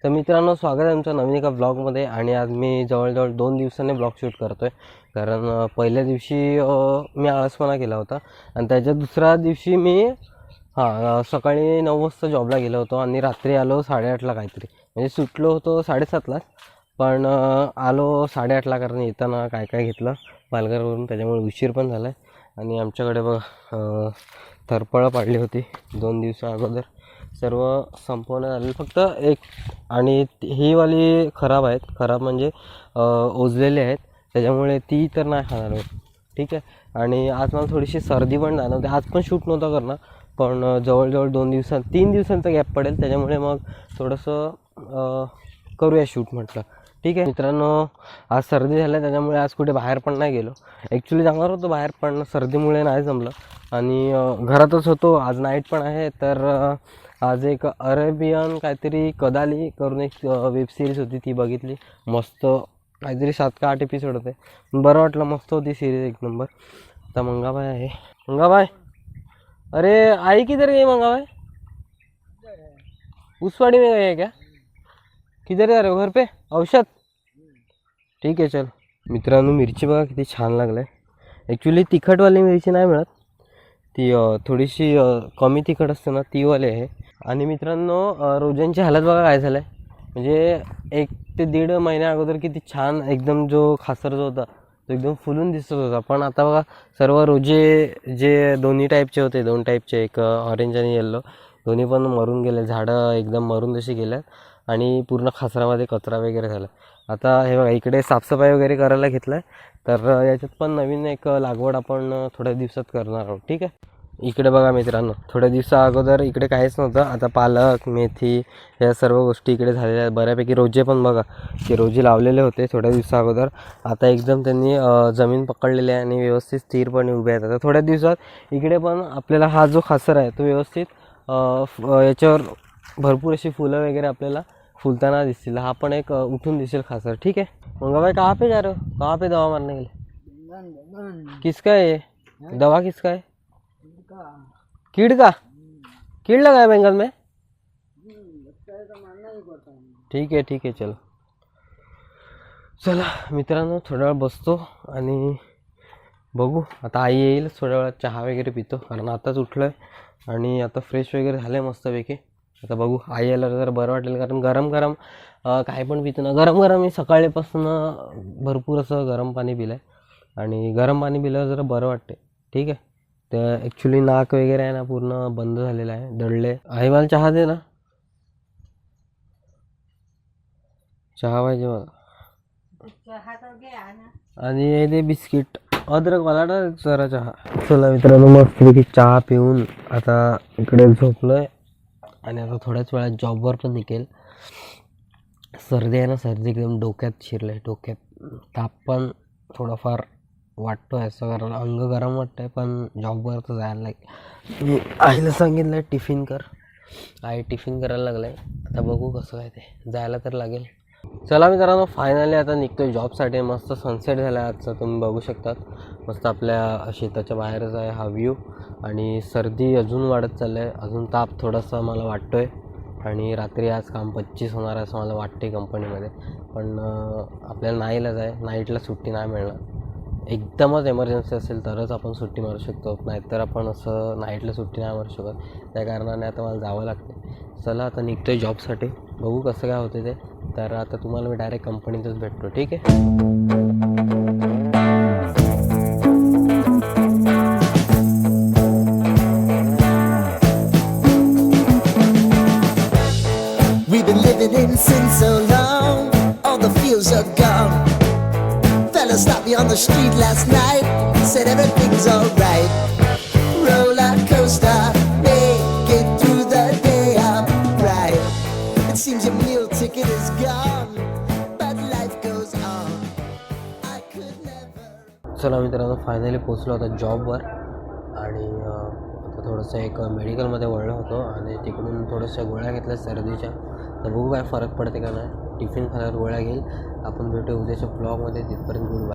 तर मित्रांनो, स्वागत आहे तुमचं नवीन एका ब्लॉगमध्ये. आणि आज मी जवळजवळ 2 दिवसांनी ब्लॉग शूट करतो आहे. कारण पहिल्या दिवशी मी आळसपणा केला होता आणि त्याच्या दुसऱ्या दिवशी मी सकाळी 9 वाजता जॉबला गेलो होतो आणि रात्री आलो 8:30ला काहीतरी. म्हणजे सुटलो होतो 7:30लाच, पण आलो 8:30ला, कारण येताना काय काय घेतलं पालघरवरून, त्याच्यामुळे उशीर पण झाला आहे. आणि आमच्याकडे बघा थरपळं पाडली होती 2 दिवसा अगोदर, सर्व संपवण्यात आलेलं. फक्त एक आणि ही वाली खराब आहेत, खराब म्हणजे ओजलेले आहेत, त्याच्यामुळे ती तर नाही खाणार मी. ठीक आहे. आणि आज मला थोडीशी सर्दी पण जाणवते. आज पण शूट नव्हता करणार, पण जवळजवळ 3 दिवसांचा गॅप पडेल, त्याच्यामुळे मग थोडंसं करूया शूट म्हटलं. ठीक आहे मित्रांनो, आज सर्दी झाल्या त्याच्यामुळे आज कुठे बाहेर पण नाही गेलो. ॲक्च्युली जाणार होतो बाहेर, पण सर्दीमुळे नाही जमलं आणि घरातच होतो. आज नाईट पण आहे, तर आज एक अरेबियन काहीतरी कदाली करून एक वेब सिरीज होती, ती बघितली. मस्त, काहीतरी 7 का 8 एपिसोड होते, बरं वाटलं, मस्त होती सिरीज, एक नंबर. आता मंगाबाई आहे. मंगाबाई, अरे आई किधर गई मंगाबाई? उसवाड़ी में गई है क्या? किधर जा रहे हो, घर पे औषध? ठीक आहे, चल. मित्रांनो, मिरची बघा किती छान लागलं आहे. ॲक्च्युली तिखटवाली मिरची नाही मिळत, ती थोडीशी कमी तिखट असते ना, ती वाली आहे. आणि मित्रांनो, रोजांची हालत बघा काय झालं आहे. म्हणजे 1 ते 1.5 महिन्या अगोदर किती छान एकदम जो खासर जो होता तो एकदम फुलून दिसत होता, पण आता बघा सर्व रोजे जे दोन्ही टाईपचे होते, 2 टाईपचे, एक ऑरेंज आणि येल्लो, दोन्ही पण मरून गेले. झाडं एकदम मरून जशी गेल्यात आणि पूर्ण खासरामध्ये कचरा वगैरे झाला. आता हे बघा, इकडे साफसफाई वगैरे करायला घेतलं आहे, तर याच्यात पण नवीन एक लागवड आपण थोड्या दिवसात करणार आहोत. ठीक आहे. इकडे बघा मित्रांनो, थोड्या दिवसा अगोदर इकडे काहीच नव्हतं, आता पालक, मेथी या सर्व गोष्टी इकडे झालेल्या आहेत बऱ्यापैकी. रोजे पण बघा, ते रोजे लावलेले होते थोड्या दिवसा अगोदर, आता एकदम त्यांनी जमीन पकडलेली आहे आणि व्यवस्थित स्थिरपणे उभे आहेत. आता थोड्या दिवसात इकडे पण आपल्याला हा जो खासर आहे तो व्यवस्थित याच्यावर भरपूर अशी फुलं वगैरे आपल्याला फुलताना दिसतील. हा पण एक उठून दिसेल खासर. ठीक आहे. मग भाई, कहाँ पे जा रहे हो, कहाँ पे दवा मारने के लिए? किसका है ये दवा, किसका है? कीड़ का? कीड़ लगा है बैंगन में? ठीक आहे, चल. चला मित्रांनो, थोड्या वेळ बसतो आणि बघू. आता आई येईल, थोड्या वेळात चहा वगैरे पितो, कारण आताच उठलो आहे आणि आता फ्रेश वगैरे झालं आहे मस्तपैकी. आता बघू, आई यायला जरा बरं वाटेल, कारण गरम गरम काय पण पितो ना, गरम गरम. मी सकाळीपासून भरपूर असं गरम पाणी पिलं आहे आणि गरम पाणी पिल्यावर जरा बरं वाटते. ठीक आहे. तर ॲक्च्युली नाक वगैरे आहे ना पूर्ण बंद झालेलं आहे, दडले. आई मला चहा दे ना, चहा पाहिजे मला. आणि हे दे बिस्किट, अद्रक वाला ना जरा चहा. चला मित्रांनो, मस्तपैकी चहा पिऊन आता इकडे झोपलोय आणि आता थोड्याच वेळात जॉबवर पण निघेल. सर्दी आहे ना, सर्दी एकदम डोक्यात शिरलं आहे, डोक्यात ताप पण थोडाफार वाटतो आहे असं, कारण अंग गरम वाटतं आहे, पण जॉबवर तर जायला लागेल. मी आईला सांगितलं आहे टिफिन कर, आई टिफिन करायला लागलं आहे. आता बघू कसं काय ते, जायला तर लागेल. चला मित्रांनो, फायनली आता निघतो आहे जॉबसाठी. मस्त सनसेट झाला आहे आजचा, तुम्ही बघू शकतात. मस्त आपल्या शेताच्या बाहेरच आहे हा व्ह्यू. आणि सर्दी अजून वाढत चाललं आहे, अजून ताप थोडासा मला वाटतो आहे. आणि रात्री आज काम 25 होणार आहे असं मला वाटते कंपनीमध्ये, पण आपल्याला नाईलाज आहे, नाईटला सुट्टी नाही मिळणार. एकदमच एमर्जन्सी असेल तरच आपण सुट्टी मारू शकतो, नाहीतर आपण असं नाईटला सुट्टी नाही मारू शकत. त्या कारणाने आता मला जावं लागते. चला आता निघतो आहे जॉबसाठी, बघू कसं काय होते ते. तर आता तुम्हाला मी डायरेक्ट कंपनीतच भेटतो. ठीक आहे. We've been living in sin so long, all the feels are gone. Fella stopped me on the street last night, said everything's alright. Roller coaster, make it through the day, I'm right. It seems your meal ticket is gone, but life goes on. I could never. चला मित्रांनो, finally पोचलो आता जॉबवर. आणि आता थोडंसं एक मेडिकलमध्ये वळलो होतो आणि तिकडून थोड्याशा गोळ्या घेतल्या सर्दीच्या. तर बघू काय फरक पडते का नाही. टिफिन खाल्यावर गोळ्या घेईल. आपण भेटू उद्याच्या ब्लॉगमध्ये. तिथपर्यंत गुड बाय.